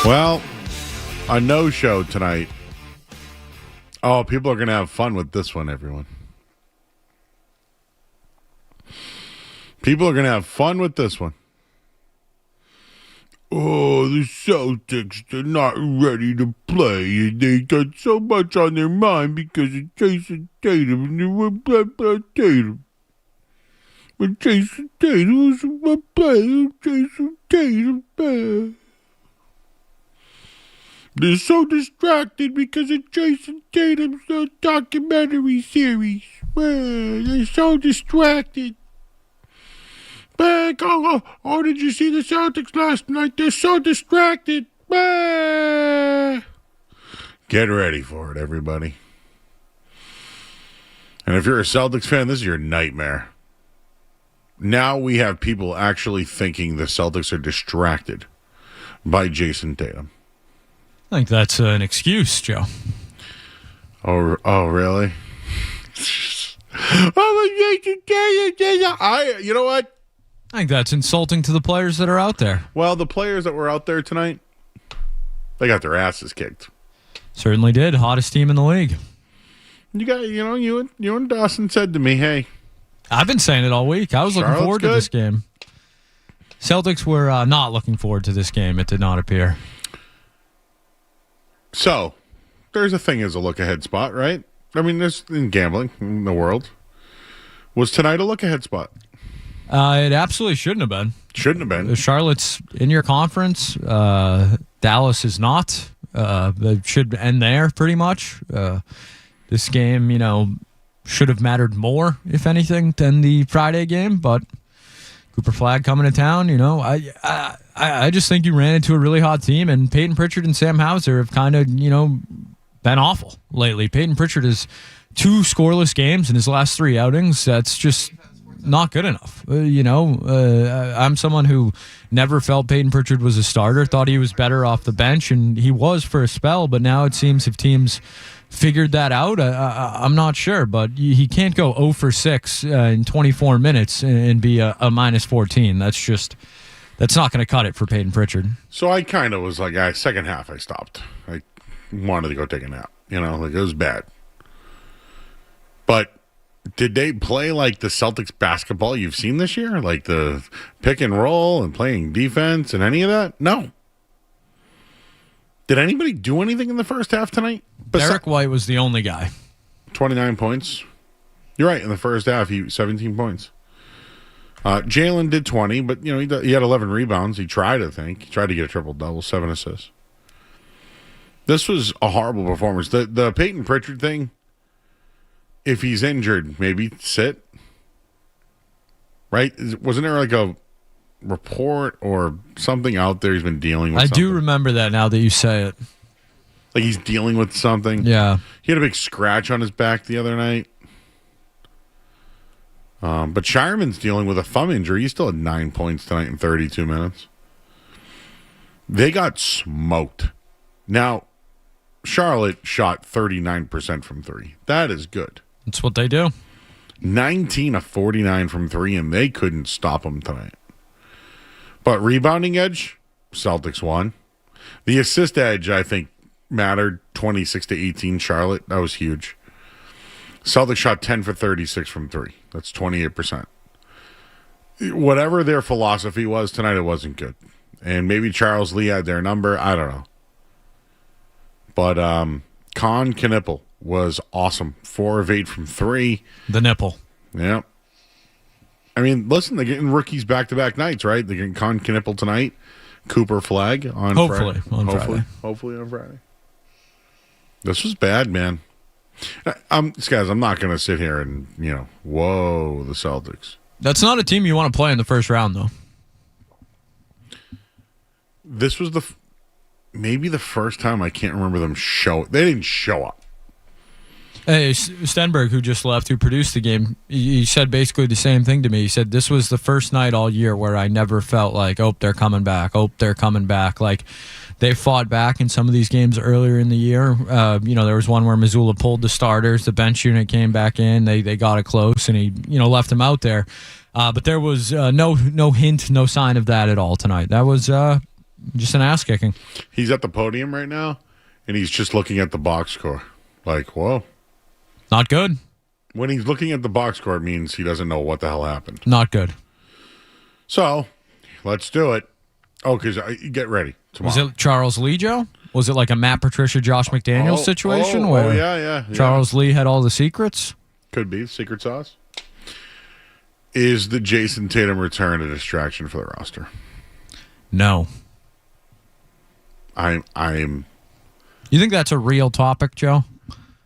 Well, a no-show tonight. Oh, people are going to have fun with this one, everyone. People are going to have fun with this one. Oh, the Celtics, they're not ready to play. They got so much on their mind because of Jason Tatum. And they went blah, Tatum. But Jason Tatum was my player. Jason Tatum, blah. They're so distracted because of Jason Tatum's documentary series. They're so distracted. Oh, did you see the Celtics last night? They're so distracted. Get ready for it, everybody. And if you're a Celtics fan, this is your nightmare. Now we have people actually thinking the Celtics are distracted by Jason Tatum. I think that's an excuse, Joe. Oh, really? You know what? I think that's insulting to the players that are out there. Well, the players that were out there tonight, they got their asses kicked. Certainly did. Hottest team in the league. You and Dawson said to me, hey. I've been saying it all week. I was looking forward to this game. Celtics were not looking forward to this game. It did not appear. So, there's a thing as a look-ahead spot, right? I mean, there's in gambling in the world. Was tonight a look-ahead spot? It absolutely shouldn't have been. Shouldn't have been. Charlotte's in your conference. Dallas is not. It should end there, pretty much. This game, should have mattered more, if anything, than the Friday game, but Cooper Flagg coming to town, I just think you ran into a really hot team, and Peyton Pritchard and Sam Hauser have kind of, been awful lately. Peyton Pritchard has 2 scoreless games in his last 3 outings. That's just not good enough. I'm someone who never felt Peyton Pritchard was a starter, thought he was better off the bench, and he was for a spell, but now it seems if teams figured that out, I'm not sure, but he can't go 0 for 6 in 24 minutes and be a minus 14. That's not going to cut it for Peyton Pritchard. So I kind of was like, second half I stopped. I wanted to go take a nap. It was bad. But did they play like the Celtics basketball you've seen this year? Like the pick and roll and playing defense and any of that? No. Did anybody do anything in the first half tonight? Derek White was the only guy. 29 points. You're right. In the first half, 17 points. Jalen did 20, but he had 11 rebounds. He tried, I think. He tried to get a triple-double, 7 assists. This was a horrible performance. The Peyton Pritchard thing, if he's injured, maybe sit. Right? Wasn't there like a report or something out there he's been dealing with? I do remember that now that you say it. Like he's dealing with something? Yeah. He had a big scratch on his back the other night. But Shireman's dealing with a thumb injury. He still had 9 points tonight in 32 minutes. They got smoked. Now, Charlotte shot 39% from 3. That is good. That's what they do. 19 of 49 from 3, and they couldn't stop them tonight. But rebounding edge, Celtics won. The assist edge, I think, mattered. 26-18 Charlotte. That was huge. Celtics shot 10 for 36 from 3. That's 28%. Whatever their philosophy was tonight, it wasn't good. And maybe Charles Lee had their number. I don't know. But Con Knippel was awesome. 4 of 8 from 3. The nipple. Yeah. I mean, listen, they're getting rookies back-to-back nights, right? They're getting Con Knippel tonight. Cooper Flagg on Friday. Hopefully on Friday. This was bad, man. Guys, I'm not going to sit here and, whoa, the Celtics. That's not a team you want to play in the first round, though. This was maybe the first time I can't remember them they didn't show up. Hey, Stenberg, who just left, who produced the game, he said basically the same thing to me. He said, this was the first night all year where I never felt like, they're coming back. They're coming back. Like, they fought back in some of these games earlier in the year. There was one where Missoula pulled the starters. The bench unit came back in. They got it close, and he, left them out there. But there was no hint, no sign of that at all tonight. That was, Just an ass kicking. He's at the podium right now, and he's just looking at the box score. Like, whoa. Not good. When he's looking at the box score, it means he doesn't know what the hell happened. Not good. So, let's do it. Oh, because get ready tomorrow. Was it Charles Lee, Joe? Was it like a Matt Patricia, Josh McDaniels situation where yeah. Charles Lee had all the secrets? Could be. Secret sauce. Is the Jason Tatum return a distraction for the roster? No. I'm. You think that's a real topic, Joe?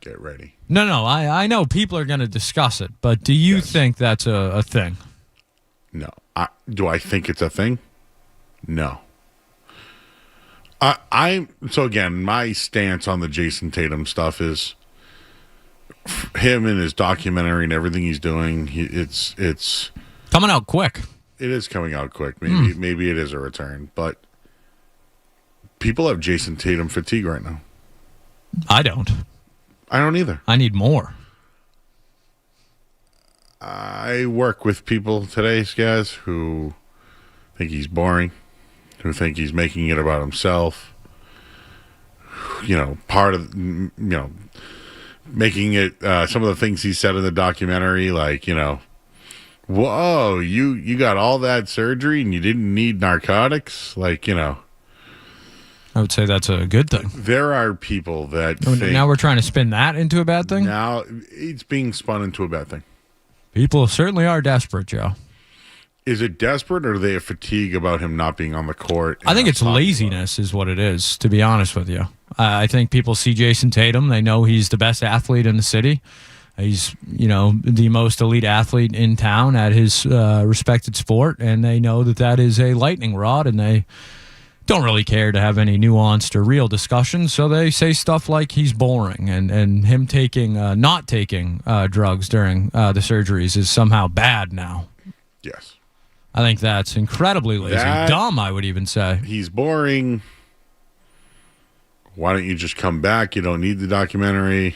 Get ready. No. I know people are going to discuss it, but do you think that's a thing? No. Do I think it's a thing? No. So again, my stance on the Jason Tatum stuff is him and his documentary and everything he's doing. It's coming out quick. It is coming out quick. Maybe it is a return, but people have Jason Tatum fatigue right now. I don't either. I need more. I work with people today, guys, who think he's boring, who think he's making it about himself. Part of, making it some of the things he said in the documentary, like, whoa, you got all that surgery and you didn't need narcotics? Like, I would say that's a good thing. There are people that think now we're trying to spin that into a bad thing? Now it's being spun into a bad thing. People certainly are desperate, Joe. Is it desperate, or are they a fatigue about him not being on the court? I think it's laziness is what it is, to be honest with you. I think people see Jason Tatum. They know he's the best athlete in the city. He's, the most elite athlete in town at his respected sport, and they know that is a lightning rod, and they don't really care to have any nuanced or real discussion, so they say stuff like he's boring, and him not taking drugs during the surgeries is somehow bad now. Yes. I think that's incredibly lazy. Dumb, I would even say. He's boring. Why don't you just come back? You don't need the documentary.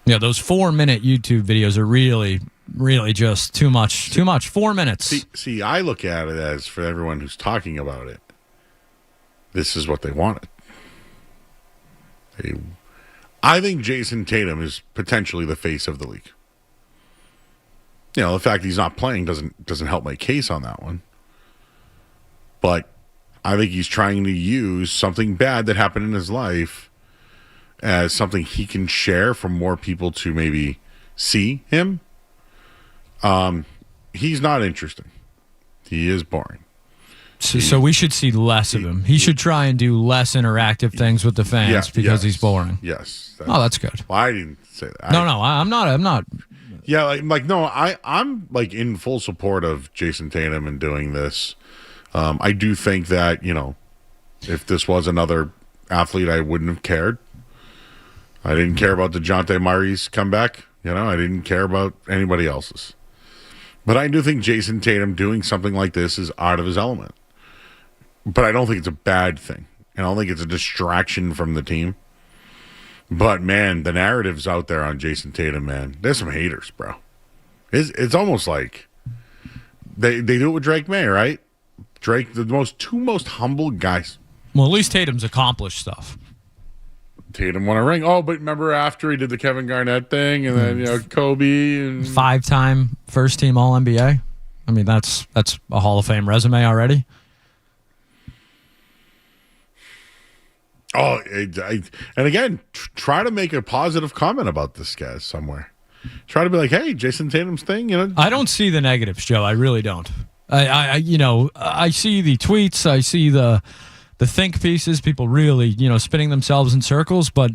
Yeah, those 4-minute YouTube videos are really, really just too much. 4 minutes. See, I look at it as, for everyone who's talking about it, this is what they wanted. I think Jason Tatum is potentially the face of the league. The fact he's not playing doesn't help my case on that one. But I think he's trying to use something bad that happened in his life as something he can share for more people to maybe see him. He's not interesting. He is boring. So we should see less of him. He should try and do less interactive things with the fans because he's boring. Yes. That's good. Well, I didn't say that. No, I'm not. Yeah, I'm like in full support of Jason Tatum and doing this. I do think that, if this was another athlete, I wouldn't have cared. I didn't care about DeJounte Murray's comeback. I didn't care about anybody else's. But I do think Jason Tatum doing something like this is out of his element. But I don't think it's a bad thing. And I don't think it's a distraction from the team. But, man, the narrative's out there on Jason Tatum, man. There's some haters, bro. It's almost like they do it with Drake May, right? Drake, the two most humble guys. Well, at least Tatum's accomplished stuff. Tatum won a ring. Oh, but remember after he did the Kevin Garnett thing, and then Kobe and 5-time first-team All-NBA. I mean, that's a Hall of Fame resume already. Oh, and again, try to make a positive comment about this guy somewhere. Try to be like, hey, Jason Tatum's thing, I don't see the negatives, Joe. I really don't. I see the tweets. I see the think pieces. People really, spinning themselves in circles. But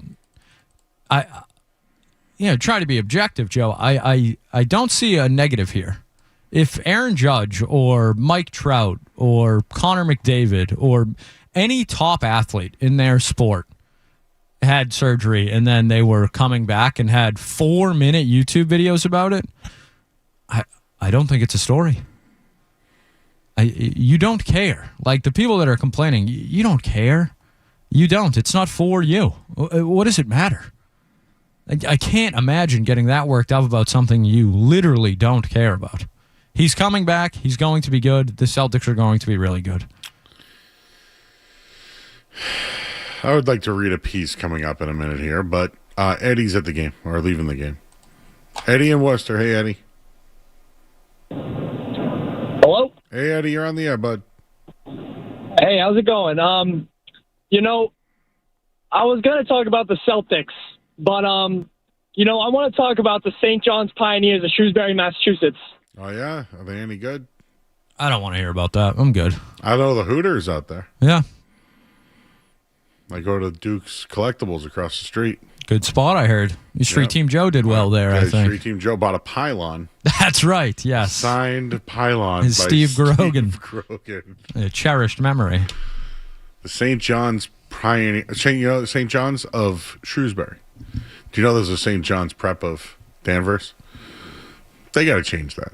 try to be objective, Joe. I don't see a negative here. If Aaron Judge or Mike Trout or Connor McDavid or any top athlete in their sport had surgery and then they were coming back and had 4-minute YouTube videos about it, I don't think it's a story. You don't care. Like the people that are complaining, you don't care. You don't. It's not for you. What does it matter? I can't imagine getting that worked up about something you literally don't care about. He's coming back. He's going to be good. The Celtics are going to be really good. I would like to read a piece coming up in a minute here, but Eddie's at the game, or leaving the game. Eddie in Worcester. Hey, Eddie. Hello? Hey, Eddie, you're on the air, bud. Hey, how's it going? I was going to talk about the Celtics, but, I want to talk about the St. John's Pioneers of Shrewsbury, Massachusetts. Oh, yeah? Are they any good? I don't want to hear about that. I'm good. I know the Hooters out there. Yeah. I go to Duke's Collectibles across the street. Good spot, I heard. Street Team Joe did well there, I think. Street Team Joe bought a pylon. That's right, yes. Signed pylon His by Steve Grogan. Steve Grogan. A cherished memory. The St. John's Pioneer. St. John's of Shrewsbury. Do you know there's a St. John's Prep of Danvers? They got to change that.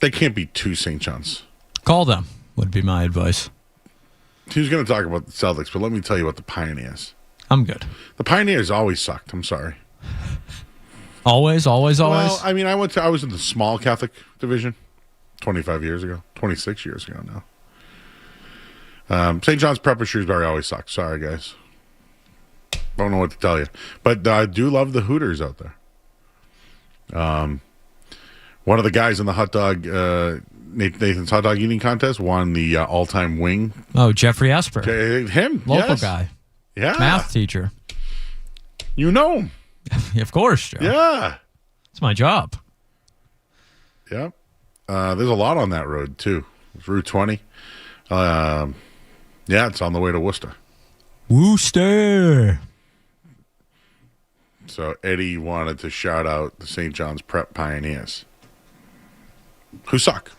They can't be two St. John's. Call them, would be my advice. He was going to talk about the Celtics, but let me tell you about the Pioneers. I'm good. The Pioneers always sucked. I'm sorry. Always? Well, I mean, I was in the small Catholic division 25 years ago, 26 years ago now. St. John's Prep of Shrewsbury always sucked. Sorry, guys. Don't know what to tell you. But I do love the Hooters out there. One of the guys in the hot dog, Nathan's hot dog eating contest, won the all-time wing. Oh, Jeffrey Esper. Him, Local yes. guy. Yeah. Math teacher. You know him. Of course, Joe. Yeah. It's my job. Yep. There's a lot on that road, too. It's Route 20. Yeah, it's on the way to Worcester. Worcester. So Eddie wanted to shout out the St. John's Prep Pioneers, who suck.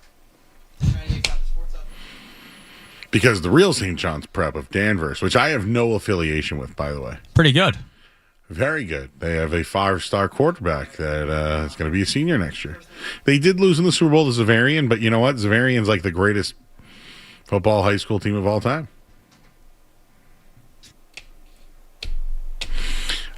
Because the real St. John's Prep of Danvers, which I have no affiliation with, by the way. Pretty good. Very good. They have a 5-star quarterback that is going to be a senior next year. They did lose in the Super Bowl to Zavarian, but you know what? Zavarian's like the greatest football high school team of all time.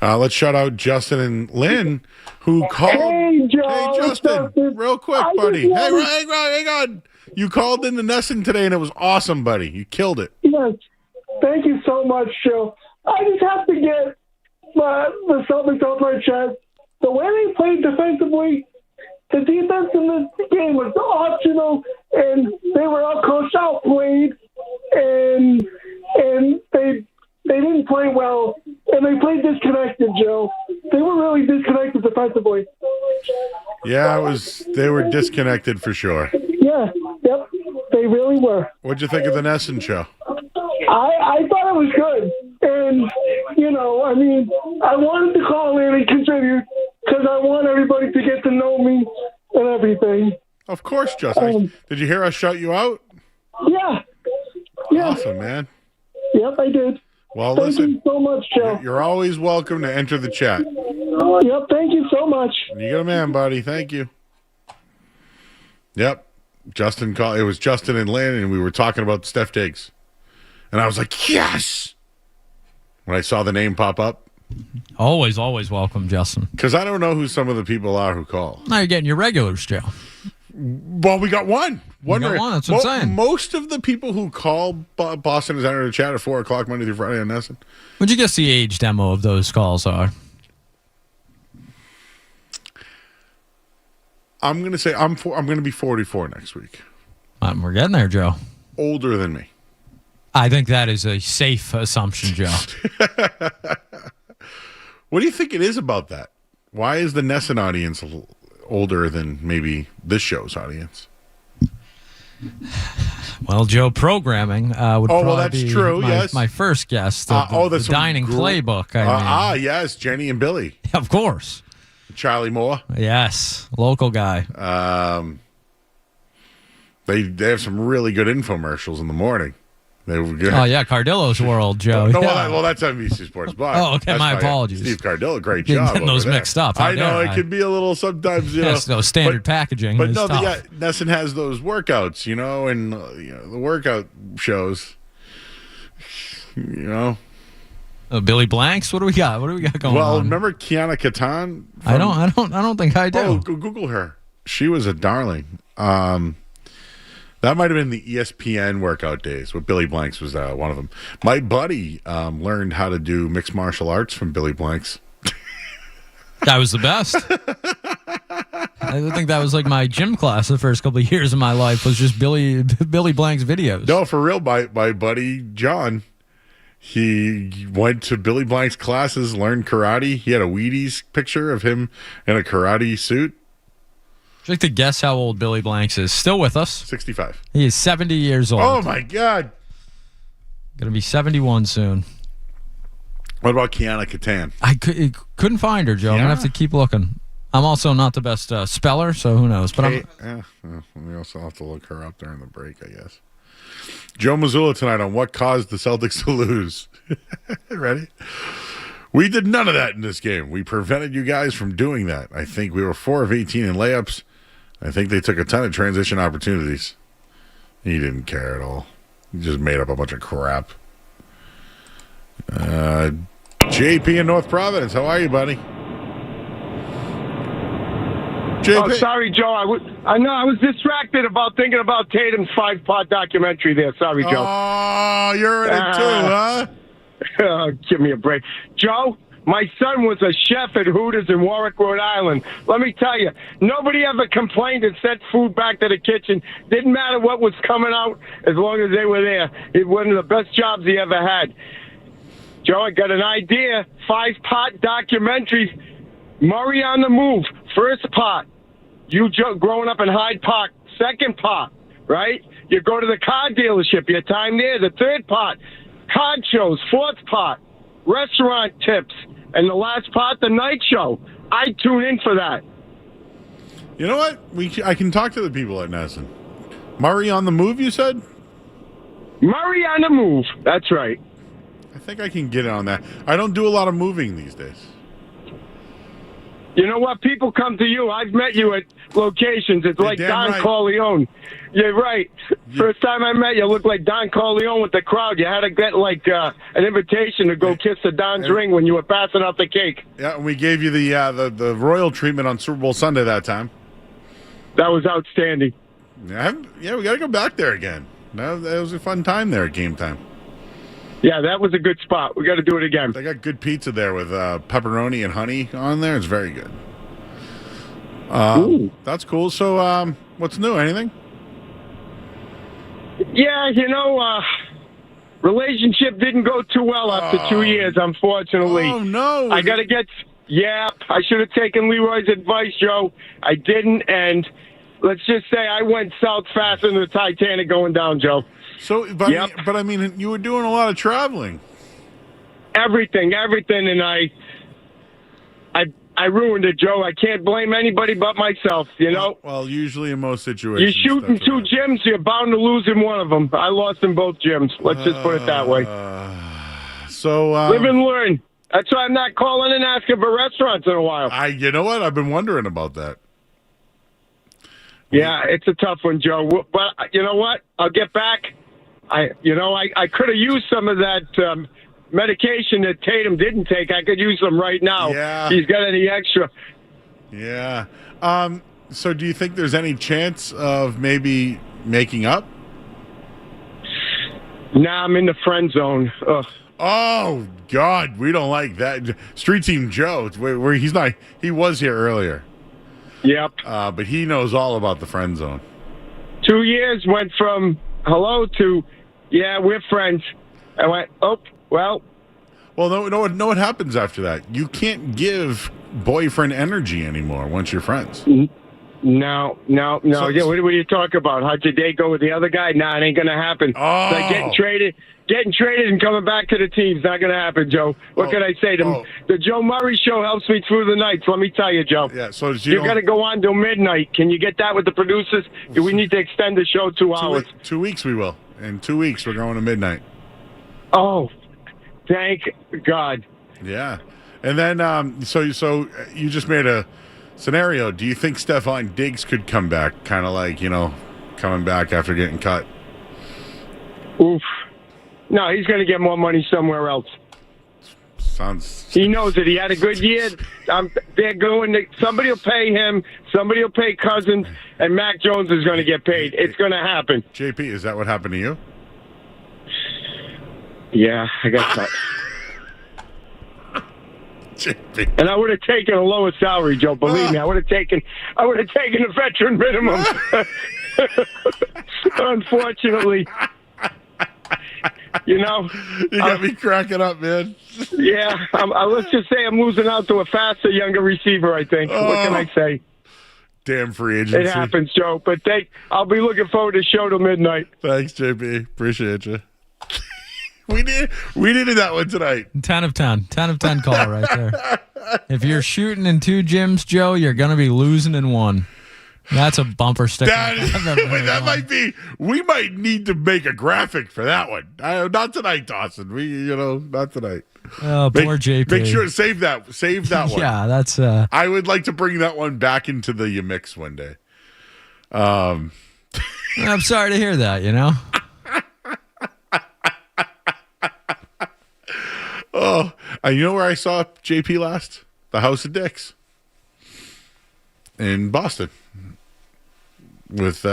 Let's shout out Justin and Lynn, who called. Hey, Joe. Hey, Justin, real quick, buddy. Hey, hang on. You called in the Nesson today, and it was awesome, buddy. You killed it. Yes. Thank you so much, Joe. I just have to get the Celtics off my chest. The way they played defensively, the defense in this game was optional, and they were outcoached, outplayed, and they didn't play well, and they played disconnected, Joe. They were really disconnected defensively. Yeah, they were disconnected for sure. Yeah, yep, they really were. What'd you think of the Nesson show? I thought it was good. And, I wanted to call in and contribute because I want everybody to get to know me and everything. Of course, Justin. Did you hear us shout you out? Yeah. Awesome, man. Yep, I did. Well, thank listen. you so much, Joe. You're always welcome to enter the chat. Yep, thank you so much. You got a man, buddy. Thank you. Yep. Justin called. It was Justin and Lynn, and we were talking about Steph Diggs. And I was like, yes! When I saw the name pop up. Always welcome, Justin. Because I don't know who some of the people are who call. Now you're getting your regulars, Joe. Well, we got one. That's what I'm saying. Most of the people who call Boston has entered the chat at 4 o'clock Monday through Friday on Nesson. What'd you guess the age demo of those calls are? I'm going to say I'm going to be 44 next week. We're getting there, Joe. Older than me. I think that is a safe assumption, Joe. What do you think it is about that? Why is the Nesson audience older than maybe this show's audience? Well, Joe, programming would probably that's be true. Yes, my first guess. The dining playbook. Yes, Jenny and Billy. Of course. Charlie Moore. Yes, local guy. They have some really good infomercials in the morning. They were good. Oh yeah, Cardillo's World, Joe. No, yeah. well, that's NBC Sports Bar. Oh, okay, That's my apologies. Steve Cardillo, great Getting job. those over there. mixed up. I know it can be a little sometimes. Yes, no standard packaging. But is no, tough. Nesson has those workouts, and the workout shows. Billy Blanks. What do we got? What do we got going on? Well, remember Kiana Katan? I don't think I do. Oh, Google her. She was a darling. That might have been the ESPN workout days. With Billy Blanks was one of them. My buddy learned how to do mixed martial arts from Billy Blanks. That was the best. I think that was like my gym class the first couple of years of my life was just Billy Blank's videos. No, for real, my buddy John, he went to Billy Blank's classes, learned karate. He had a Wheaties picture of him in a karate suit. Would you like to guess how old Billy Blanks is? Still with us. 65. He is 70 years old. Oh, my God. Going to be 71 soon. What about Kiana Katan? I couldn't find her, Joe. I'm going to have to keep looking. I'm also not the best speller, so who knows? But we also have to look her up during the break, I guess. Joe Mazzulla tonight on what caused the Celtics to lose. Ready? We did none of that in this game. We prevented you guys from doing that. I think we were 4 of 18 in layups. I think they took a ton of transition opportunities. He didn't care at all. He just made up a bunch of crap. JP in North Providence. How are you, buddy? JP. Oh, sorry, Joe. I know I was distracted about thinking about Tatum's 5-part documentary there. Sorry, Joe. Oh, you're in it too, huh? Give me a break. Joe, my son was a chef at Hooters in Warwick, Rhode Island. Let me tell you, nobody ever complained and sent food back to the kitchen. Didn't matter what was coming out as long as they were there. It was one of the best jobs he ever had. Joe, I got an idea. 5-part documentary. Murray on the move. First part. You growing up in Hyde Park. Second part, right? You go to the car dealership. Your time there. The third part. Card shows. Fourth part. Restaurant tips. And the last part, the night show. I tune in for that. You know what? I can talk to the people at Nesson. Murray on the move, you said? Murray on the move. That's right. I think I can get on that. I don't do a lot of moving these days. You know what? People come to you. I've met you at locations. It's like Don right. Corleone. You're right. First time I met you, looked like Don Corleone with the crowd. You had to get like an invitation to go kiss the Don's ring when you were passing out the cake. Yeah, and we gave you the royal treatment on Super Bowl Sunday that time. That was outstanding. Yeah, we got to go back there again. That was a fun time there at game time. Yeah, that was a good spot. We got to do it again. They got good pizza there with pepperoni and honey on there. It's very good. That's cool. So, what's new? Anything? Yeah, relationship didn't go too well after 2 years, unfortunately. Oh, no. I got to get... Yeah, I should have taken Leroy's advice, Joe. I didn't, and let's just say I went south faster than the Titanic going down, Joe. So, but I mean, you were doing a lot of traveling. Everything, and I ruined it, Joe. I can't blame anybody but myself, Well, usually in most situations. You shoot in 2 gyms, you're bound to lose in one of them. I lost in both gyms. Let's just put it that way. Live and learn. That's why I'm not calling and asking for restaurants in a while. You know what? I've been wondering about that. Yeah, it's a tough one, Joe. But you know what? I'll get back. I could have used some of that medication that Tatum didn't take. I could use them right now. Yeah. He's got any extra. Yeah. So do you think there's any chance of maybe making up? Nah, I'm in the friend zone. Ugh. Oh, God, we don't like that. Street Team Joe, where he's not. He was here earlier. Yep. But he knows all about the friend zone. 2 years went from hello to, yeah, we're friends. I went, oh, well. Well, no, what happens after that? You can't give boyfriend energy anymore once you're friends. No. Yeah, what are you talking about? How'd your day go with the other guy? Nah, it ain't going to happen. Oh. It's like getting traded and coming back to the team's not going to happen, Joe. What can I say? The Joe Murray show helps me through the nights. Let me tell you, Joe. Yeah, so you got to go on till midnight. Can you get that with the producers? We need to extend the show 2 hours. 2 weeks we will. In 2 weeks we're going to midnight. Oh, thank God. Yeah. And then so you just made a scenario. Do you think Stephon Diggs could come back, kind of like, coming back after getting cut? Oof. No, he's going to get more money somewhere else. Sounds. He knows it. He had a good year. They're going to, somebody will pay him, somebody will pay Cousins, and Mac Jones is going to get paid. It's going to happen. JP, is that what happened to you? Yeah, I got that. JP. And I would have taken a lower salary, Joe. Believe me, I would have taken a veteran minimum. Unfortunately, you got me cracking up, man. Yeah, let's just say I'm losing out to a faster, younger receiver. I think. What can I say? Damn free agency. It happens, Joe. But I'll be looking forward to the show till midnight. Thanks, JP. Appreciate you. We needed that one tonight. 10 of 10. 10 of 10 call right there. If you're shooting in 2 gyms, Joe, you're going to be losing in 1. That's a bumper sticker. That might be. We might need to make a graphic for that one. Not tonight, Dawson. Not tonight. Oh, poor JP. Make sure to save that one. Yeah, that's. I would like to bring that one back into the mix one day. I'm sorry to hear that. Oh, you know where I saw JP last? The House of Dicks in Boston with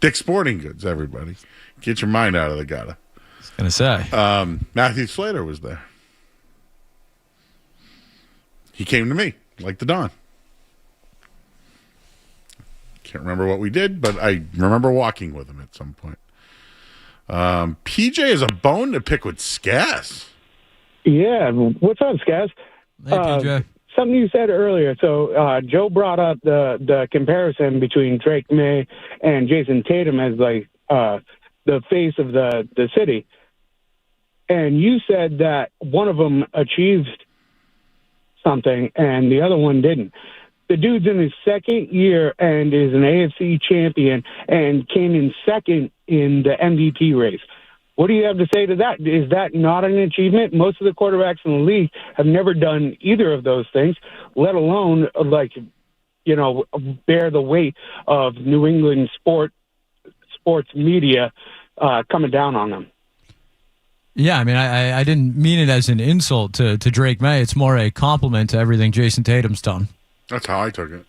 Dick's Sporting Goods. Everybody, get your mind out of the gutter. I was gonna say Matthew Slater was there. He came to me like the Don. Can't remember what we did, but I remember walking with him at some point. PJ is a bone to pick with Skaz. Yeah, what's up, Skaz? Hey, PJ. Something you said earlier. So Joe brought up the comparison between Drake May and Jason Tatum as like the face of the city, and you said that one of them achieved something and the other one didn't. The dude's in his second year and is an AFC champion and came in second in the MVP race. What do you have to say to that? Is that not an achievement? Most of the quarterbacks in the league have never done either of those things, let alone, bear the weight of New England sports media coming down on them. Yeah, I mean, I didn't mean it as an insult to Drake May. It's more a compliment to everything Jason Tatum's done. That's how I took it.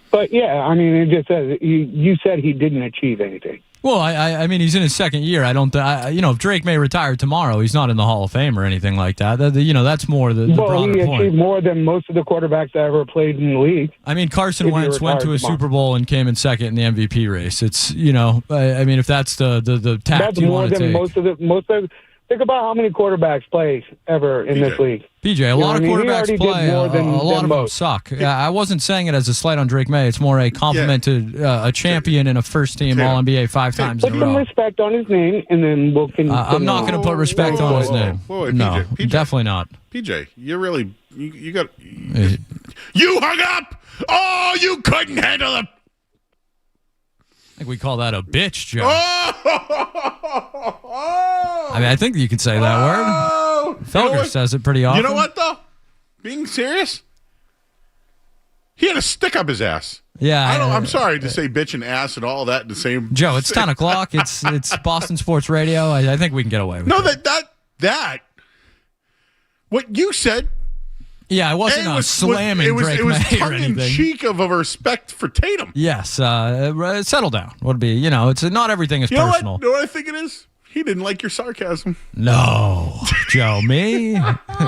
But, yeah, I mean, it just says you said he didn't achieve anything. Well, I mean, he's in his second year. If Drake May retired tomorrow, he's not in the Hall of Fame or anything like that. That's more the broader he point. achieved more than most of the quarterbacks that ever played in the league. I mean, Carson Wentz went to a Super Bowl and came in second in the MVP race. It's, I mean, if that's the tact that's you more want to than take. most of. Think about how many quarterbacks play ever in this league. PJ, a lot of quarterbacks play. A lot of them suck. I wasn't saying it as a slight on Drake May. It's more a compliment to a champion and a first-team All-NBA 5 times in a row. Put some respect on his name, and then we'll continue. I'm not going to put respect on his name. Whoa, no, PJ. Definitely not. PJ, you're really you got you hung up. Oh, you couldn't handle it. I think we call that a bitch, Joe. Oh! I mean, I think you could say that word. Felger says it pretty often. You know what, though? Being serious, he had a stick up his ass. Yeah. I'm sorry to say bitch and ass and all that in the same. Joe, it's 10 o'clock. It's Boston Sports Radio. I think we can get away with it. No, that. What you said. Yeah, it wasn't slamming Drake May or anything. It was tongue-in-cheek of a respect for Tatum. Yes, settle down. Would be, it's not everything is personal. You know what I think it is? He didn't like your sarcasm. No, Joe, me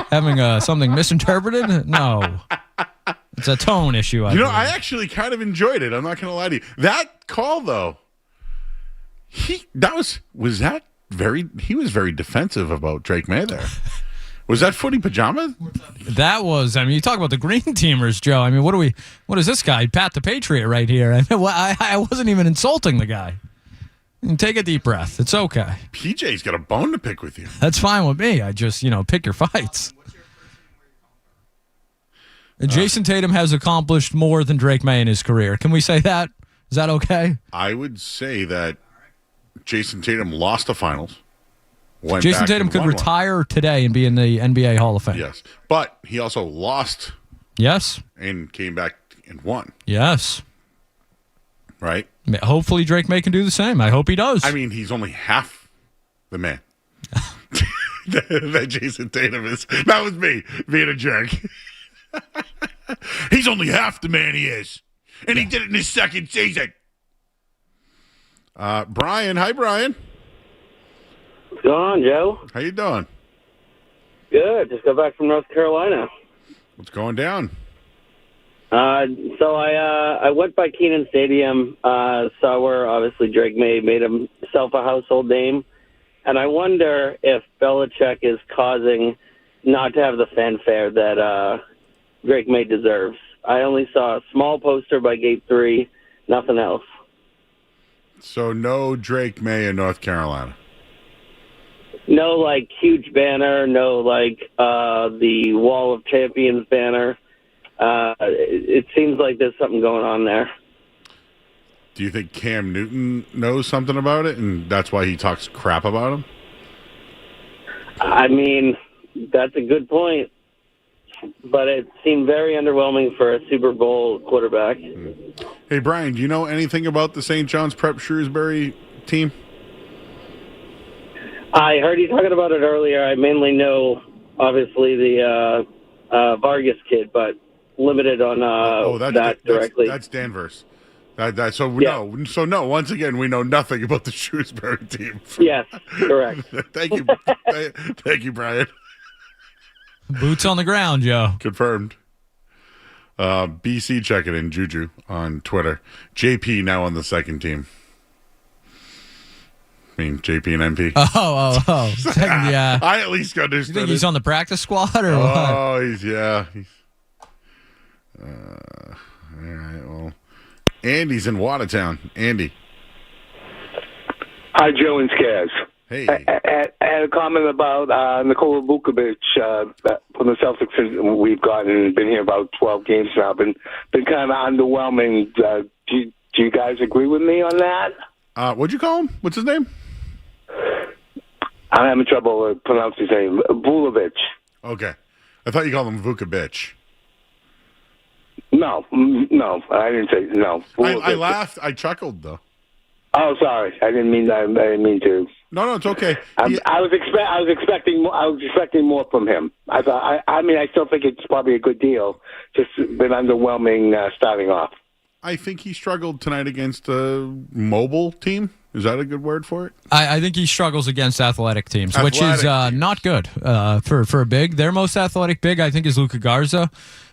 having something misinterpreted? No, it's a tone issue. I actually kind of enjoyed it. I'm not going to lie to you. That call though, he was very defensive about Drake May there. Was that footy pajamas? That was. I mean, you talk about the green teamers, Joe. I mean, what is this guy? Pat the Patriot right here. I mean, I wasn't even insulting the guy. Take a deep breath. It's okay. PJ's got a bone to pick with you. That's fine with me. I just, pick your fights. Jason Tatum has accomplished more than Drake May in his career. Can we say that? Is that okay? I would say that Jason Tatum lost the finals. Jason Tatum could retire today and be in the NBA Hall of Fame. Yes. But he also lost. Yes. And came back and won. Yes. Right? Hopefully Drake May can do the same. I hope he does. I mean, he's only half the man. that Jason Tatum is. That was me being a jerk. He's only half the man he is. And he did it in his second season. Brian. Hi, Brian. What's going on, Joe? How you doing? Good. Just got back from North Carolina. What's going down? So I went by Kenan Stadium, saw where obviously Drake May made himself a household name, and I wonder if Belichick is causing not to have the fanfare that Drake May deserves. I only saw a small poster by Gate 3, nothing else. So no Drake May in North Carolina. No, like, huge banner, no, like, the Wall of Champions banner. It seems like there's something going on there. Do you think Cam Newton knows something about it, and that's why he talks crap about him? I mean, that's a good point. But it seemed very underwhelming for a Super Bowl quarterback. Hey, Brian, do you know anything about the St. John's Prep Shrewsbury team? I heard you talking about it earlier. I mainly know, obviously, the Vargas kid, but limited on that directly. That's Danvers. No. Once again, we know nothing about the Shrewsbury team. Yes, correct. Thank you, thank you, Brian. Boots on the ground, Joe. Confirmed. BC checking in, Juju on Twitter. JP now on the second team. I mean, JP and MP. Oh. Yeah. I at least understood. You think he's on the practice squad or what? Oh, he's. All right, well. Andy's in Watertown. Andy. Hi, Joe and Skaz. Hey. I had a comment about Nikola Vukovic from the Celtics. We've been here about 12 games now. Been kind of underwhelming. Do you guys agree with me on that? What'd you call him? What's his name? I'm having trouble pronouncing his name. Vukovic. Okay. I thought you called him Vukovic. No, I didn't say no. I laughed. I chuckled though. Oh, sorry. I didn't mean to. No, it's okay. I was expecting more from him. I still think it's probably a good deal. Just been underwhelming starting off. I think he struggled tonight against a mobile team. Is that a good word for it? I think he struggles against athletic teams, which is not good for a big. Their most athletic big, I think, is Luka Garza.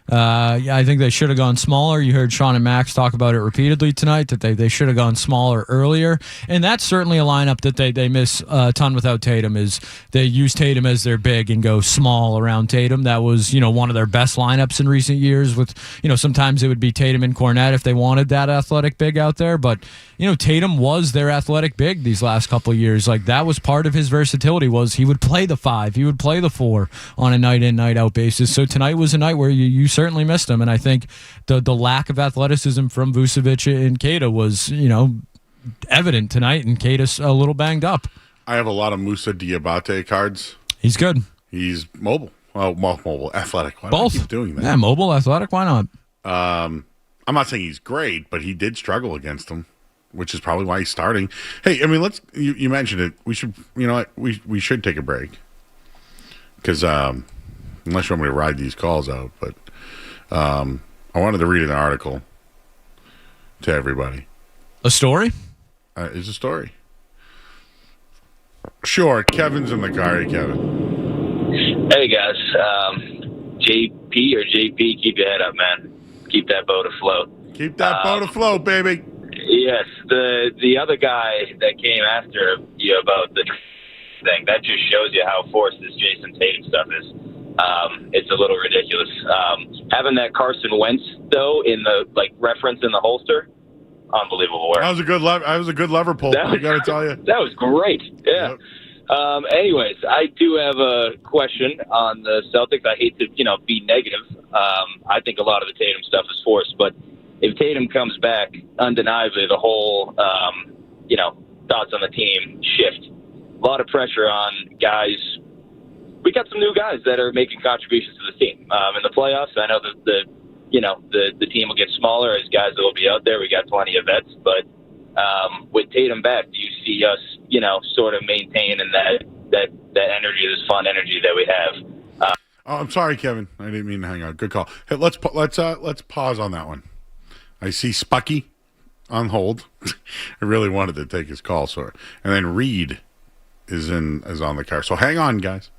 I think they should have gone smaller. You heard Sean and Max talk about it repeatedly tonight, that they should have gone smaller earlier. And that's certainly a lineup that they miss a ton without Tatum, is they use Tatum as their big and go small around Tatum. That was, one of their best lineups in recent years with, sometimes it would be Tatum and Cornette if they wanted that athletic big out there. But, Tatum was their athletic big these last couple of years. Like, that was part of his versatility, was he would play the 5, he would play the 4 on a night in, night out basis. So tonight was a night where you certainly missed him, and I think the lack of athleticism from Vucevic and Keita was, evident tonight, and Keita's a little banged up. I have a lot of Musa Diabate cards. He's good. He's mobile. Well, mobile, athletic. Why Both. do I keep doing that? Yeah, mobile, athletic, why not? I'm not saying he's great, but he did struggle against him, which is probably why he's starting. Hey, I mean, you mentioned it. We should, we should take a break. Because, unless you want me to ride these calls out, but I wanted to read an article to everybody. A story? It's a story. Sure. Kevin's in the car. Hey, Kevin. Hey, guys. JP or JP, keep your head up, man. Keep that boat afloat. Keep that boat afloat, baby. Yes. The other guy that came after you about the thing, that just shows you how forced this Jason Tatum stuff is. It's a little ridiculous. Having that Carson Wentz, though, in the reference in the holster, unbelievable work. That was a good lever pull. I got to tell you, that was great. Yeah. Yep. Anyways, I do have a question on the Celtics. I hate to be negative. I think a lot of the Tatum stuff is forced, but if Tatum comes back, undeniably the whole thoughts on the team shift. A lot of pressure on guys. We got some new guys that are making contributions to the team. In the playoffs, I know that the team will get smaller as guys that will be out there. We got plenty of vets, but with Tatum back, do you see us, sort of maintaining that that energy, this fun energy that we have. Oh, I'm sorry, Kevin. I didn't mean to hang out. Good call. Hey, let's pause on that one. I see Spucky on hold. I really wanted to take his call, and then Reed is on the car. So hang on, guys,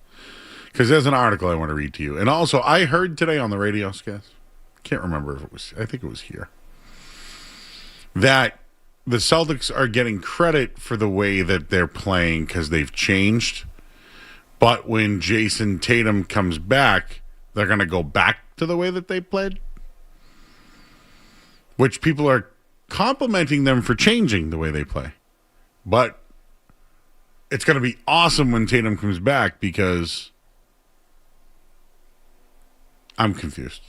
because there's an article I want to read to you. And also, I heard today on the radio, guys, can't remember if it was. I think it was here, that the Celtics are getting credit for the way that they're playing because they've changed. But when Jason Tatum comes back, they're going to go back to the way that they played, which people are complimenting them for changing the way they play. But it's going to be awesome when Tatum comes back because I'm confused.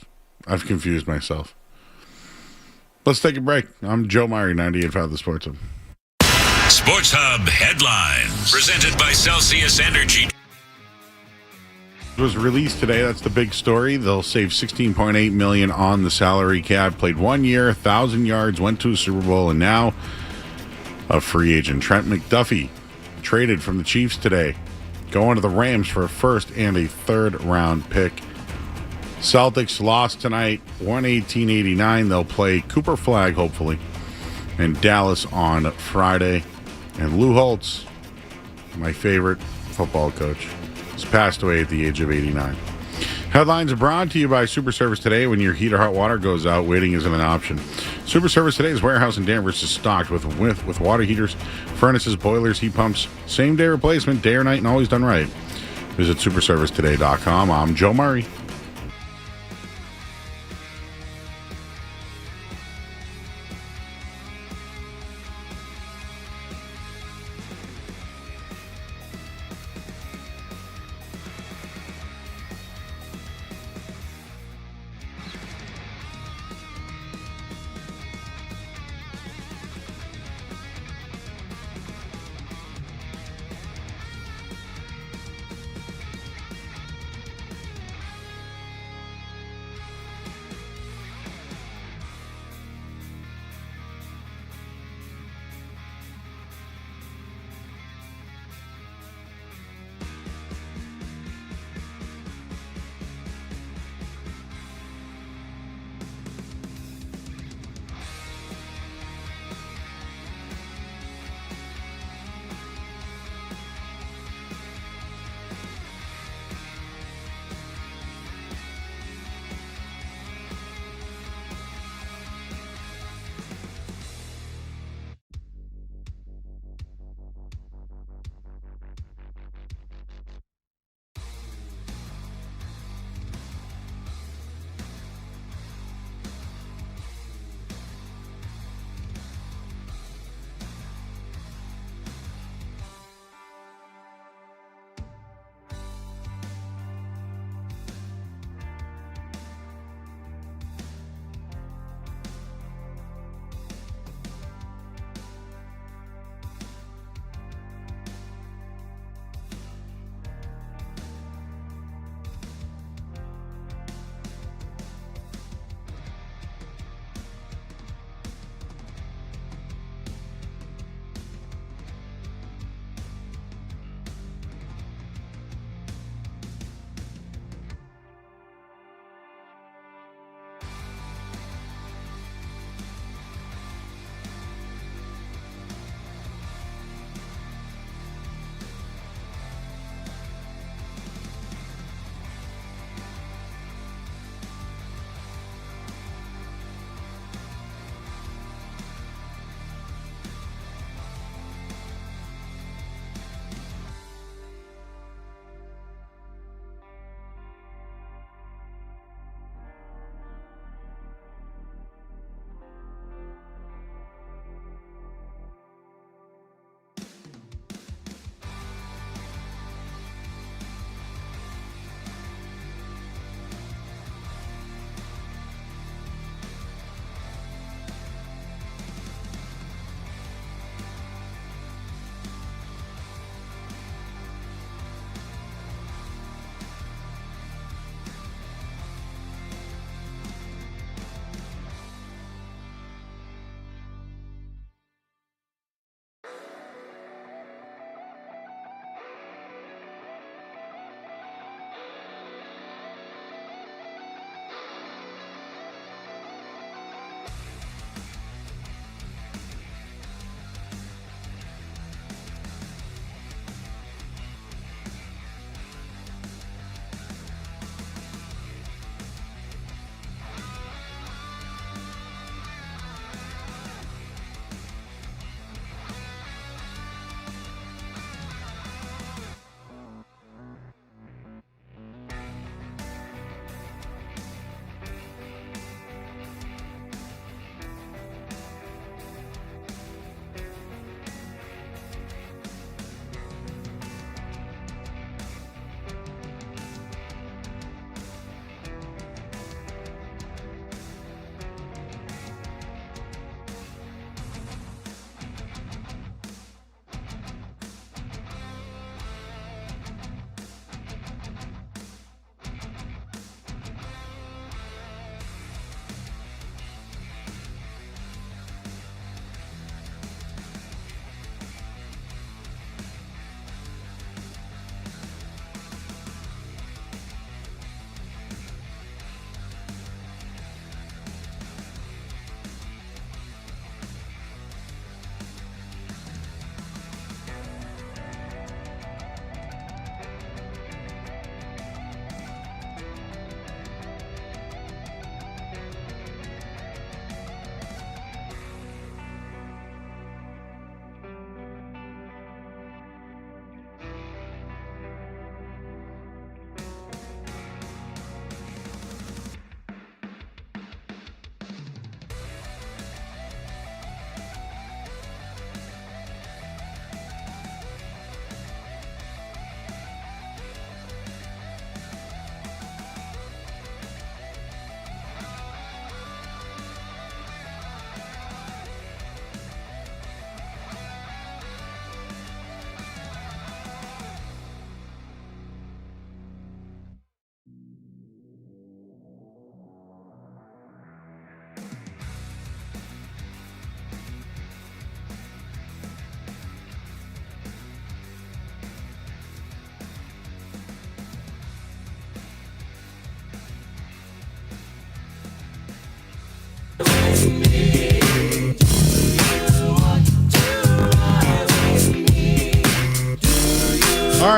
I've confused myself. Let's take a break. I'm Joe Murray, 98.5 The Sports Hub. Sports Hub headlines presented by Celsius Energy. Was released today. That's the big story. They'll save $16.8 million on the salary cap. Played 1 year, 1,000 yards, went to a Super Bowl, and now a free agent. Trent McDuffie traded from the Chiefs today, going to the Rams for a first and a third-round pick. Celtics lost tonight, 118-89. They'll play Cooper Flag, hopefully, and Dallas on Friday. And Lou Holtz, my favorite football coach, passed away at the age of 89. Headlines are brought to you by Super Service Today. When your heat or hot water goes out, waiting isn't an option. Super Service Today's warehouse in Danvers is stocked with water heaters, furnaces, boilers, heat pumps, same-day replacement, day or night, and always done right. Visit superservicetoday.com. I'm Joe Murray.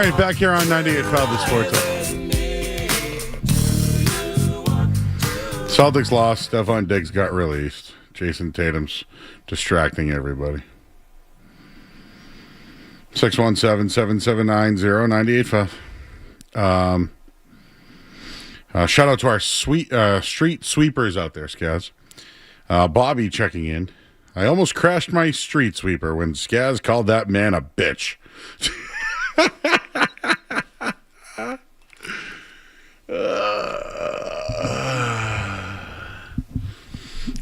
right, back here on 98 Foul the Sports. Celtics lost. Stephon Diggs got released. Jason Tatum's distracting everybody. 617-779-0985. Shout out to our street sweepers out there, Skaz. Bobby checking in. I almost crashed my street sweeper when Skaz called that man a bitch.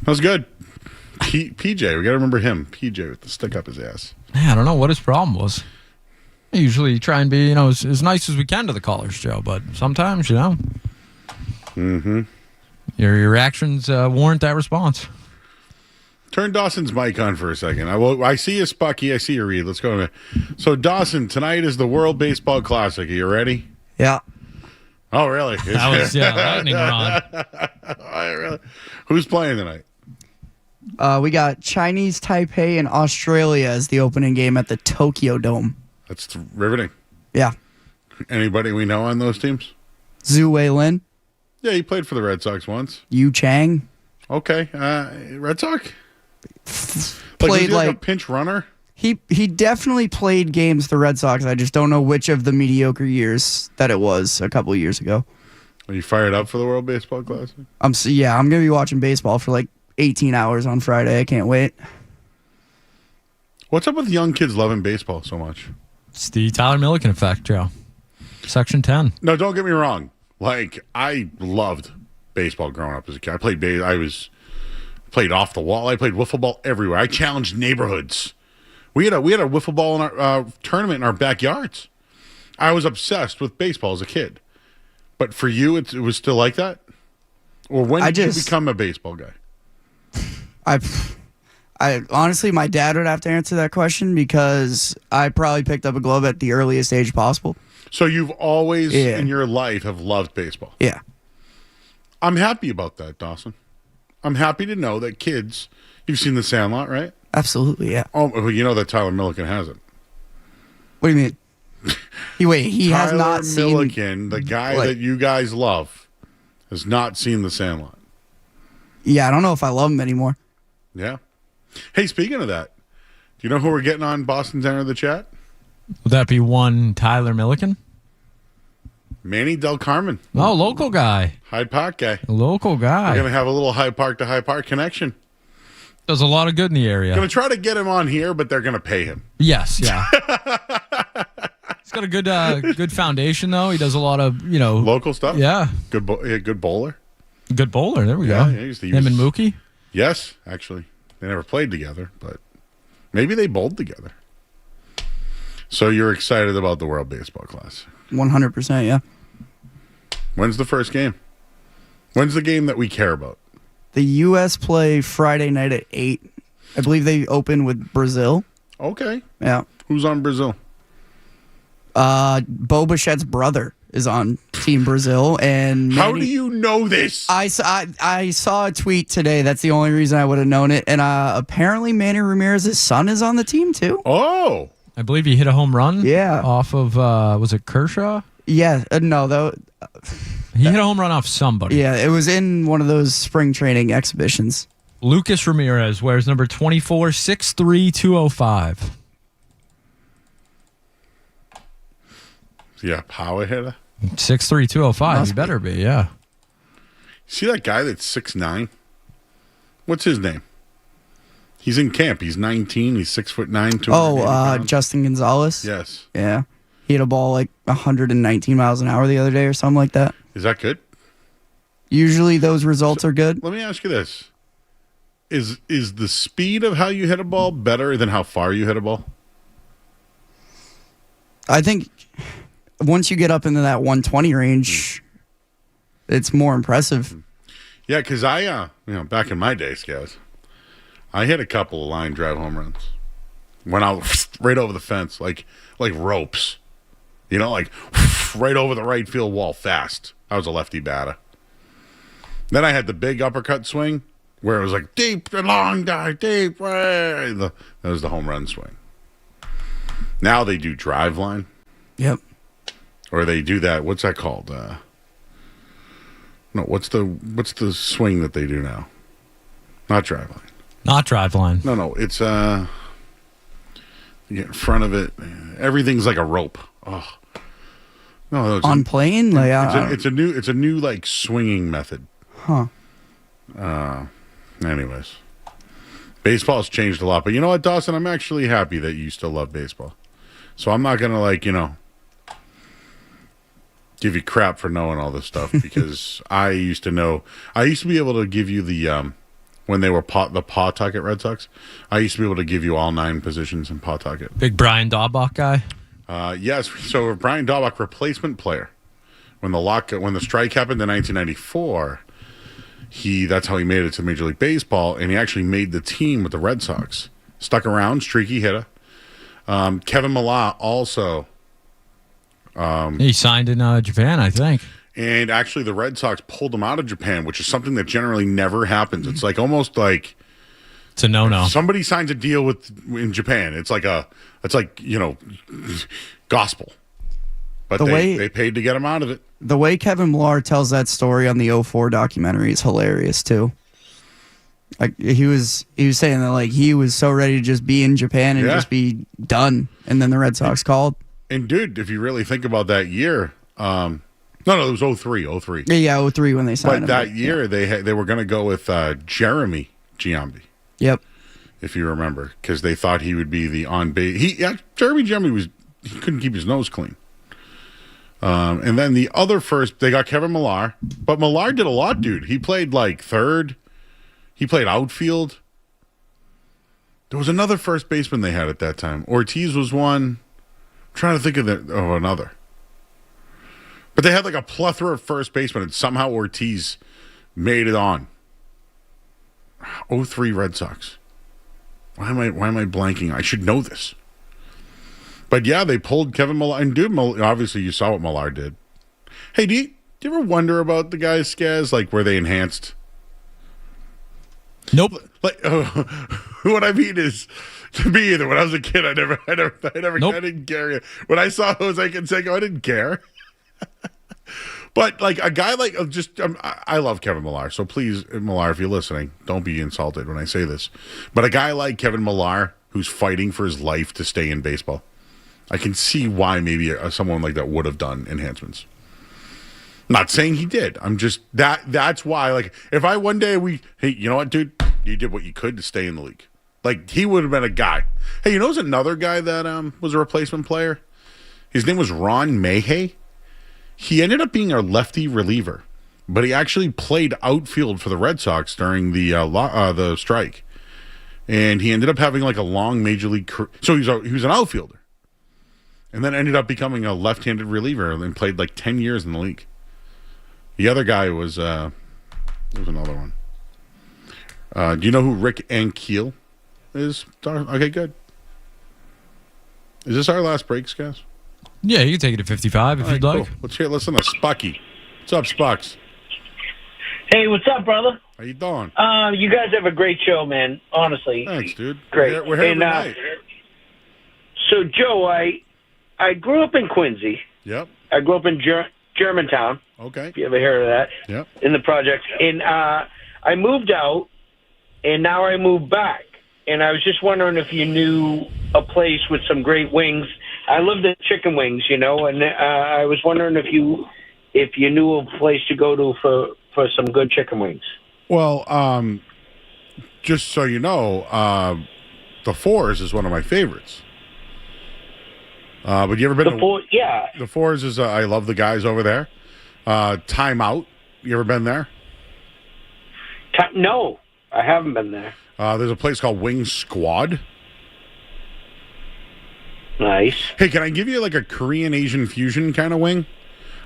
That was good. PJ, we got to remember him. PJ with the stick up his ass. I don't know what his problem was. I usually try and be, as nice as we can to the callers, Joe, but sometimes, Mm-hmm. Your reactions warrant that response. Turn Dawson's mic on for a second. I see you, Spucky. I see you, Reed. Let's go. So, Dawson, tonight is the World Baseball Classic. Are you ready? Yeah. Oh, really? That was, lightning rod. Oh, really? Who's playing tonight? We got Chinese Taipei and Australia as the opening game at the Tokyo Dome. That's riveting. Yeah. Anybody we know on those teams? Zhu Weilin. Yeah, he played for the Red Sox once. Yu Chang. Okay. Red Sox? Played was he like a pinch runner? He definitely played games for the Red Sox. I just don't know which of the mediocre years that it was a couple of years ago. Are you fired up for the World Baseball Classic? I'm going to be watching baseball for like 18 hours on Friday. I can't wait. What's up with young kids loving baseball so much? It's the Tyler Milliken effect, Joe. Section 10. No, don't get me wrong. Like, I loved baseball growing up as a kid. I played played off the wall. I played wiffle ball everywhere. I challenged neighborhoods. We had a wiffle ball in our tournament in our backyards. I was obsessed with baseball as a kid. But for you, it was still like that? Or when did you become a baseball guy? I honestly, my dad would have to answer that question because I probably picked up a glove at the earliest age possible. So you've always in your life have loved baseball? Yeah. I'm happy about that, Dawson. I'm happy to know that kids, you've seen The Sandlot, right? Absolutely, yeah. Oh, well, you know that Tyler Milliken hasn't. What do you mean? He has not seen... Tyler Milliken, the guy that you guys love, has not seen The Sandlot. Yeah, I don't know if I love him anymore. Yeah. Hey, speaking of that, do you know who we're getting on Boston's Enter the Chat? Would that be one Tyler Milliken? Manny Del Carmen. Oh, local guy. Hyde Park guy. Local guy. We're going to have a little Hyde Park to Hyde Park connection. Does a lot of good in the area. Going to try to get him on here, but they're going to pay him. Yes, yeah. He's got a good foundation, though. He does a lot of, local stuff? Yeah. Good bowler. Good bowler. There we go. Yeah, he used to use him and Mookie? Yes, actually. They never played together, but maybe they bowled together. So you're excited about the World Baseball Classic? 100%, yeah. When's the first game? When's the game that we care about? The U.S. play Friday night at 8. I believe they open with Brazil. Okay. Yeah. Who's on Brazil? Bo Bichette's brother is on Team Brazil. And how do you know this? I saw a tweet today. That's the only reason I would have known it. And apparently Manny Ramirez's son is on the team, too. Oh. I believe he hit a home run. Yeah. Off of, was it Kershaw? Yeah. No, though. He hit a home run off somebody. Yeah, it was in one of those spring training exhibitions. Lucas Ramirez wears number 24, 6'3", 205. Yeah, power hitter. 6'3", 205. You better be, yeah. See that guy that's 6'9"? What's his name? He's in camp. He's 19. He's 6'9", 280 pounds. Justin Gonzalez? Yes. Yeah. He hit a ball like 119 miles an hour the other day or something like that. Is that good? Usually those results are good. Let me ask you this. Is the speed of how you hit a ball better than how far you hit a ball? I think once you get up into that 120 range, it's more impressive. Yeah, because I, back in my days, guys, I hit a couple of line drive home runs. Went out right over the fence, like ropes. Like right over the right field wall fast. I was a lefty batter. Then I had the big uppercut swing where it was like deep and long guy, deep. That was the home run swing. Now they do drive line. Yep. or they do that. What's that called? No, what's the swing that they do now? Not drive line. Not drive line. No, it's you get in front of it. Everything's like a rope. Oh. No, it's on plane, like it's a new like swinging method. Huh. Anyways, baseball's changed a lot, but you know what, Dawson? I'm actually happy that you still love baseball. So I'm not gonna give you crap for knowing all this stuff because I used to know. I used to be able to give you the when they were the Pawtucket Red Sox. I used to be able to give you all 9 positions in Pawtucket. Big Brian Daubach guy. Yes. So Brian Daubach, replacement player, when the strike happened in 1994, that's how he made it to Major League Baseball, and he actually made the team with the Red Sox. Stuck around, streaky hitter. Kevin Millar also. He signed in Japan, I think. And actually, the Red Sox pulled him out of Japan, which is something that generally never happens. It's like almost like it's a no-no. Somebody signs a deal in Japan. It's like gospel. But they paid to get him out of it. The way Kevin Millar tells that story on the 04 documentary is hilarious too. Like he was saying that like he was so ready to just be in Japan and just be done, and then the Red Sox called. And dude, if you really think about that year, no, it was 03. Yeah, 03 when they signed him. But that year they were going to go with Jeremy Giambi. Yep. If you remember, because they thought he would be the on base. Jeremy Giambi he couldn't keep his nose clean. And then the other first, they got Kevin Millar, but Millar did a lot, dude. He played like third. He played outfield. There was another first baseman they had at that time. Ortiz was one. I'm trying to think of another. But they had like a plethora of first basemen, and somehow Ortiz made it on. 03 Red Sox. Why am I blanking? I should know this. But yeah, they pulled Kevin Millar. And dude, obviously you saw what Millar did. Hey, do you ever wonder about the guys' Skaz, like where they enhanced? Nope. Like, what I mean is, to me either. When I was a kid, I didn't care. When I saw Jose Canseco, I didn't care. But like a guy like I love Kevin Millar. So please, Millar, if you're listening, don't be insulted when I say this. But a guy like Kevin Millar, who's fighting for his life to stay in baseball, I can see why maybe someone like that would have done enhancements. Not saying he did. I'm just that's why. Like, if I one day hey, you know what, dude, you did what you could to stay in the league. Like, he would have been a guy. Hey, you know, there's another guy that was a replacement player. His name was Ron Mayhay. He ended up being a lefty reliever, but he actually played outfield for the Red Sox during the strike, and he ended up having like a long major league career. So he was an outfielder, and then ended up becoming a left-handed reliever and played like 10 years in the league. The other guy was there was another one. Do you know who Rick Ankiel is? Okay, good. Is this our last break, Skaz? Yeah, you can take it to 55 if you'd like. Cool. Let's listen to Spucky. What's up, Spucks? Hey, what's up, brother? How you doing? You guys have a great show, man. Honestly. Thanks, dude. Great. We're here tonight. So, Joe, I grew up in Quincy. Yep. I grew up in Germantown. Okay. If you ever heard of that. Yep. In the projects. And I moved out, and now I moved back. And I was just wondering if you knew a place with some great wings. I lived at Chicken Wings, and I was wondering if you knew a place to go to for some good chicken wings. Well, just so you know, the Fours is one of my favorites. But you ever been to Yeah. The Fours is I love the guys over there. Time Out. You ever been there? No, I haven't been there. There's a place called Wing Squad. Nice. Hey, can I give you like a Korean Asian fusion kind of wing?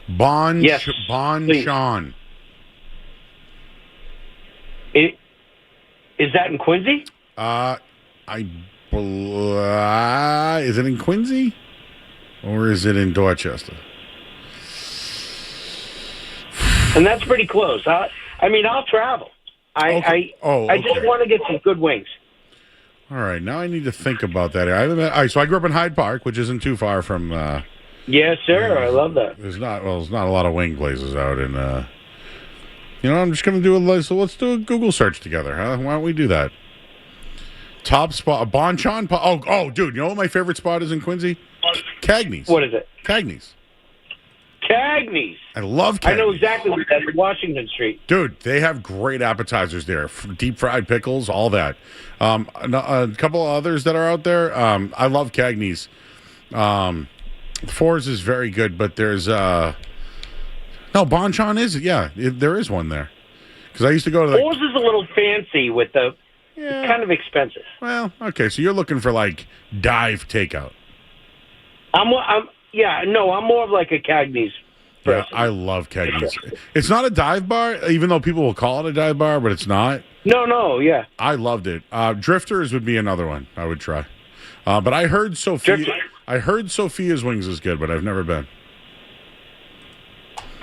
Yes. Chan. Is that in Quincy? Is it in Quincy? Or is it in Dorchester? And that's pretty close. I'll travel. I just want to get some good wings. All right, now I need to think about that. So I grew up in Hyde Park, which isn't too far from Yes, sir. I love that. There's not a lot of wing places out in. I'm just gonna do so let's do a Google search together, huh? Why don't we do that? Top spot, Bonchon. Oh, dude, you know what my favorite spot is in Quincy? Cagney's. What is it? Cagney's. Cagney's. I love Cagney's. I know exactly what that is. Washington Street. Dude, they have great appetizers there. Deep fried pickles, all that. A couple of others that are out there. I love Cagney's. Fours is very good, but there's no Bonchon is there is one there because I used to go to Fours is a little fancy with the it's kind of expensive. Well, okay, so you're looking for like dive takeout. I'm more of like a Cagney's person. Yeah, I love Cagney's. It's not a dive bar, even though people will call it a dive bar, but it's not. No, yeah. I loved it. Drifters would be another one I would try. But I heard Sophia's Wings is good, but I've never been.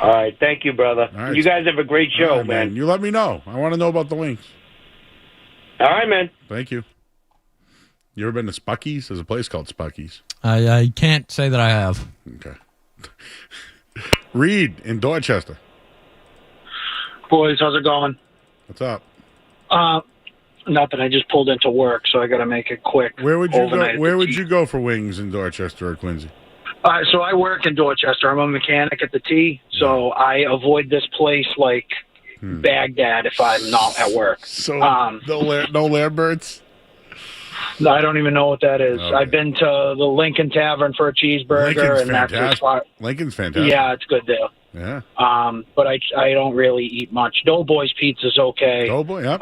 All right, thank you, brother. Right. You guys have a great show, right, man. You let me know. I want to know about the wings. All right, man. Thank you. You ever been to Spucky's? There's a place called Spucky's. I can't say that I have. Okay. Reed in Dorchester. Boys, how's it going? What's up? Nothing. I just pulled into work, so I got to make it quick. Where would you go? Where would you go for wings in Dorchester or Quincy? So I work in Dorchester. I'm a mechanic at the T, so I avoid this place like Baghdad if I'm not at work. So no Lamberts? No, I don't even know what that is. Okay. I've been to the Lincoln Tavern for a cheeseburger, Lincoln's and that's as far. Lincoln's fantastic. Yeah, it's good there. Yeah. But I don't really eat much. Doughboy's pizza's okay. Doughboy, yep.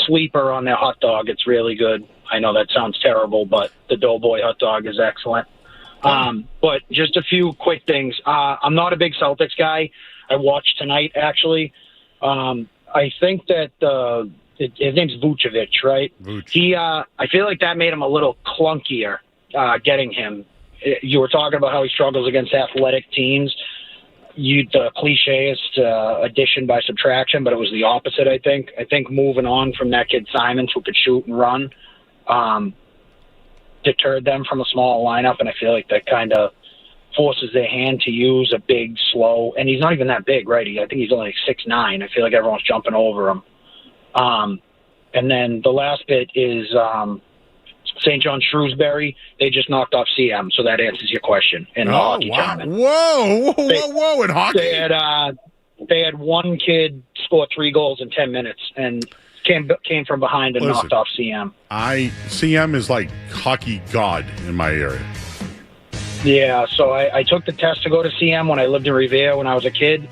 Sleeper on their hot dog, it's really good. I know that sounds terrible, but the Doughboy hot dog is excellent. But just a few quick things. I'm not a big Celtics guy. I watched tonight, actually. I think that his name's Vucevic, right? Vuce. I feel like that made him a little clunkier, getting him. You were talking about how he struggles against athletic teams. The clicheist addition by subtraction, but it was the opposite, I think. I think moving on from that kid Simons, who could shoot and run, deterred them from a small lineup, and I feel like that kind of forces their hand to use a big, slow, and he's not even that big, right? I think he's only like 6'9". I feel like everyone's jumping over him. And then the last bit is St. John Shrewsbury. They just knocked off CM, so that answers your question in the hockey tournament. Whoa! In hockey, they had one kid score 3 goals in 10 minutes and came from behind and knocked off CM. CM is like hockey god in my area. Yeah, so I took the test to go to CM when I lived in Revere when I was a kid,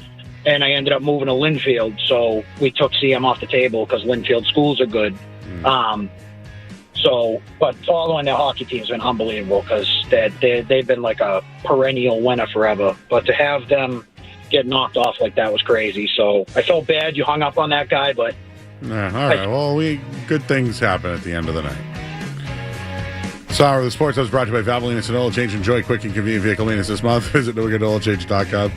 and I ended up moving to Linfield. So we took CM off the table because Linfield schools are good. But following their hockey team's been unbelievable because they've been like a perennial winner forever. But to have them get knocked off like that was crazy. So I felt bad you hung up on that guy, but... Yeah, all right. Well, good things happen at the end of the night. Sour the Sports House brought to you by Valvoline and Sonola. Change and enjoy quick and convenient vehicle maintenance this month. Visit NewGoodOilChange.com.